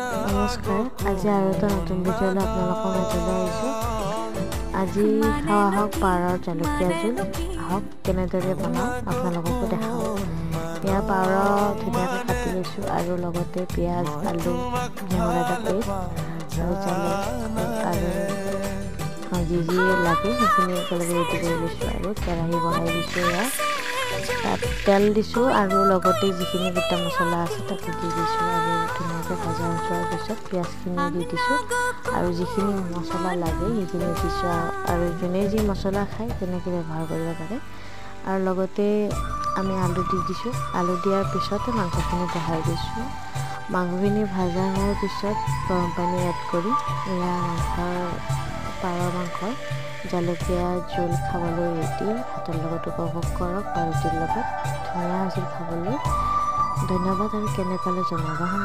নমস্কাৰ, আজি আৰু এটা নতুন ভিডিঅ'লৈ আপোনালোকৰ মাজলৈ আহিছোঁ। আজি খাওঁ আহক পাৰৰ জলকীয়া জোল। আহক কেনেদৰে বনাওঁ আপোনালোককো দেখাওঁ। এয়া পাৰ ধুনীয়াকৈ কাটি লৈছোঁ আৰু লগতে পিঁয়াজ, আলু, নহৰু এটা পেষ্ট আৰু জালুক আৰু যি লাগে সেইখিনি একেলগে ৰেডি কৰি লৈছোঁ আৰু কেৰাহী বহাই দিছোঁ। এয়া তাত তেল দিছোঁ আৰু লগতে যিখিনি গোটা মছলা আছে তাতে দি দিছোঁ আৰু ধুনীয়াকৈ ভজা যোৱাৰ পিছত পিঁয়াজখিনি দি দিছোঁ আৰু যিখিনি মছলা লাগে সেইখিনি দিছোঁ আৰু যোনে যি মছলা খায় তেনেকৈ ব্যৱহাৰ কৰিব পাৰে। আৰু লগতে আমি আলু দি দিছোঁ। আলু দিয়াৰ পিছতে মাংসখিনি বহাই দিছোঁ। মাংসখিনি ভজা হোৱাৰ পিছত গৰম পানী এড কৰি এয়া পাৰ মাংসৰ জলকীয়া জোল খাবলৈ ৰেডি। ভাতৰ লগত উপভোগ কৰক বা ৰুটিৰ লগত। ধুনীয়া আছিল খাবলৈ। ধন্যবাদ আৰু কেনে পালে জনাব হা।